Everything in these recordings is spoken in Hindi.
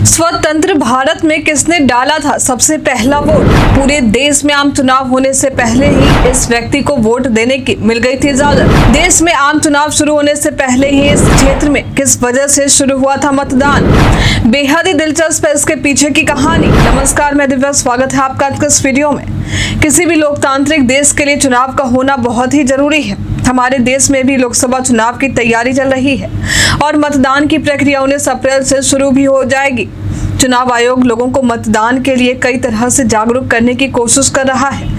स्वतंत्र भारत में किसने डाला था सबसे पहला वोट? पूरे देश में आम चुनाव होने से पहले ही इस व्यक्ति को वोट देने की मिल गई थी इजाजत। देश में आम चुनाव शुरू होने से पहले ही इस क्षेत्र में किस वजह से शुरू हुआ था मतदान? बेहद ही दिलचस्प है इसके पीछे की कहानी। नमस्कार, मैं दिव्या, स्वागत है आपका आज के इस वीडियो में। किसी भी लोकतांत्रिक देश के लिए चुनाव का होना बहुत ही जरूरी है। हमारे देश में भी लोकसभा चुनाव की तैयारी चल रही है और मतदान की प्रक्रिया 19 अप्रैल से शुरू भी हो जाएगी। चुनाव आयोग लोगों को मतदान के लिए कई तरह से जागरूक करने की कोशिश कर रहा है।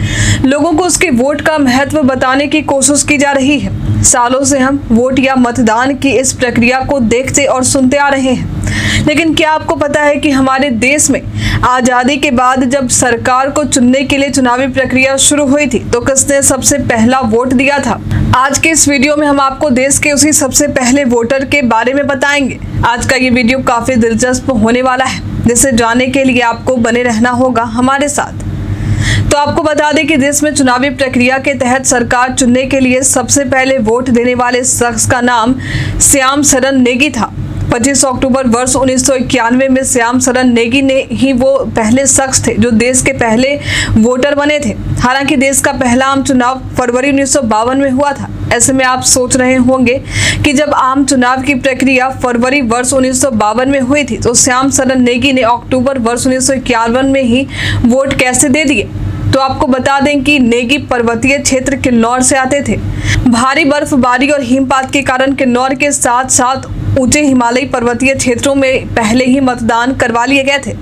लोगों को उसके वोट का महत्व बताने की कोशिश की जा रही है। सालों से हम वोट या मतदान की इस प्रक्रिया को देखते और सुनते आ रहे हैं, लेकिन क्या आपको पता है कि हमारे देश में आजादी के बाद जब सरकार को चुनने के लिए चुनावी प्रक्रिया शुरू हुई थी तो किसने सबसे पहला वोट दिया था? आज के इस वीडियो में हम आपको देश के उसी सबसे पहले वोटर के बारे में बताएंगे। आज का ये वीडियो काफी दिलचस्प होने वाला है, जिसे जानने के लिए आपको बने रहना होगा हमारे साथ। तो आपको बता दें कि देश में चुनावी प्रक्रिया के तहत सरकार चुनने के लिए सबसे पहले वोट देने वाले शख्स का नाम श्याम शरण नेगी था। 25 अक्टूबर वर्ष 1991 में श्याम शरण नेगी ने ही वो पहले शख्स थे जो देश के पहले वोटर बने थे। हालांकि देश का पहला आम चुनाव फरवरी 1952 में हुआ था। ऐसे में आप सोच रहे होंगे कि जब आम चुनाव की प्रक्रिया फरवरी वर्ष 1952 में हुई थी तो श्याम शरण नेगी ने अक्टूबर वर्ष 1951 में ही वोट कैसे दे दिए? तो आपको बता दें कि नेगी पर्वतीय क्षेत्र किन्नौर से आते थे। भारी बर्फबारी और हिमपात के कारण किन्नौर के साथ साथ ऊंचे हिमालयी पर्वतीय क्षेत्रों में पहले ही मतदान करवा लिए गए थे।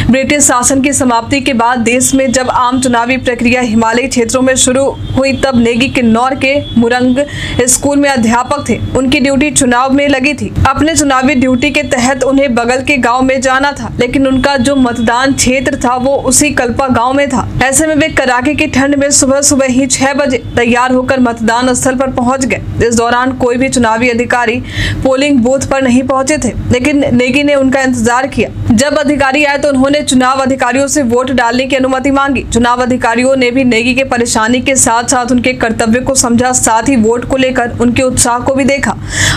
ब्रिटिश शासन की समाप्ति के बाद देश में जब आम चुनावी प्रक्रिया हिमालयी क्षेत्रों में शुरू हुई तब नेगी किन्नौर के मुरंग स्कूल में अध्यापक थे। उनकी ड्यूटी चुनाव में लगी थी। अपने चुनावी ड्यूटी के तहत उन्हें बगल के गांव में जाना था, लेकिन उनका जो मतदान क्षेत्र था वो उसी कल्पा गाँव में था। ऐसे में वे कड़ाके की ठंड में सुबह सुबह ही 6 बजे तैयार होकर मतदान स्थल पर पहुंच गए। इस दौरान कोई भी चुनावी अधिकारी पोलिंग बूथ पर नहीं पहुंचे थे, लेकिन नेगी ने उनका इंतजार किया। जब अधिकारी आए तो उन्होंने चुनाव अधिकारियों से वोट डालने की अनुमति मांगी। चुनाव अधिकारियों ने भी नेगी के परेशानी के साथ साथ उनके कर्तव्य को समझा, साथ ही वोट को लेकर उनके उत्साह को भी देखा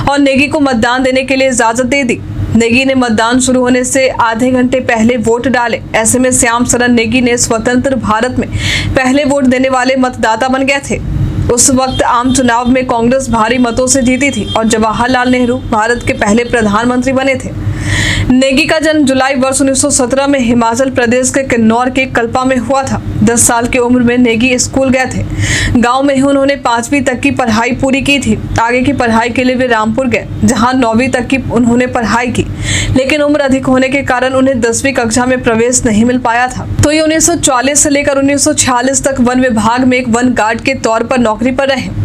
और नेगी को मतदान देने के लिए इजाजत दे दी। नेगी ने मतदान शुरू होने से आधे घंटे पहले वोट डाले। ऐसे में श्याम शरण नेगी ने स्वतंत्र भारत में पहले वोट देने वाले मतदाता बन गए थे। उस वक्त आम चुनाव में कांग्रेस भारी मतों से जीती थी और जवाहरलाल नेहरू भारत के पहले प्रधानमंत्री बने थे। नेगी का जन्म जुलाई वर्ष 1917 में हिमाचल प्रदेश के किन्नौर के कल्पा में हुआ था। 10 साल की उम्र में नेगी स्कूल गए थे। गांव में ही उन्होंने 5वीं तक की पढ़ाई पूरी की थी। आगे की पढ़ाई के लिए वे रामपुर गए, जहां 9वीं तक की उन्होंने पढ़ाई की, लेकिन उम्र अधिक होने के कारण उन्हें 10वीं कक्षा में प्रवेश नहीं मिल पाया था। तो ये 1940 से लेकर 1946 तक वन विभाग में एक वन गार्ड के तौर पर नौकरी पर रहे।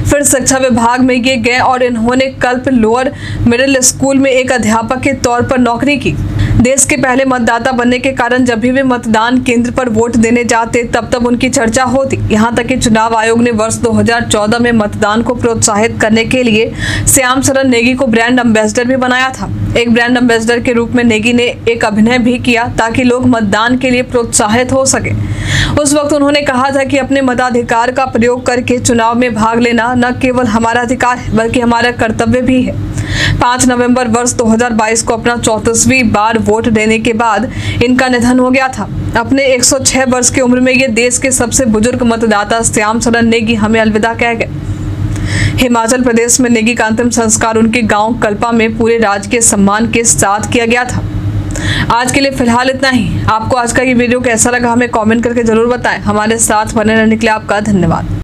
फिर शिक्षा विभाग में ये गए और इन्होंने कल्प लोअर मिडिल स्कूल में एक अध्यापक के तौर पर नौकरी की। देश के पहले मतदाता बनने के कारण जब भी वे मतदान केंद्र पर वोट देने जाते तब उनकी चर्चा होती। यहाँ तक कि चुनाव आयोग ने वर्ष 2014 में मतदान को प्रोत्साहित करने के लिए श्याम शरण नेगी को ब्रांड एम्बेसडर भी बनाया था। एक ब्रांड एम्बेसडर के रूप में नेगी ने एक अभिनय भी किया ताकि लोग मतदान के लिए प्रोत्साहित हो सके। उस वक्त उन्होंने कहा था कि अपने मताधिकार का प्रयोग करके चुनाव में भाग लेना न केवल हमारा अधिकार है बल्कि हमारा कर्तव्य भी है। 5 नवंबर वर्ष 2022 को अपना 34वीं बार वोट देने के बाद इनका निधन हो गया था। अपने 106 वर्ष की उम्र में ये देश के सबसे बुजुर्ग मतदाता श्याम शरण नेगी हमें अलविदा कह गए। हिमाचल प्रदेश में नेगी का अंतिम संस्कार उनके गांव कल्पा में पूरे राजकीय सम्मान के साथ किया गया था। आज के लिए फिलहाल इतना ही। आपको आज का ये वीडियो कैसा लगा हमें कमेंट करके जरूर बताएं। हमारे साथ बने रहने के लिए आपका धन्यवाद।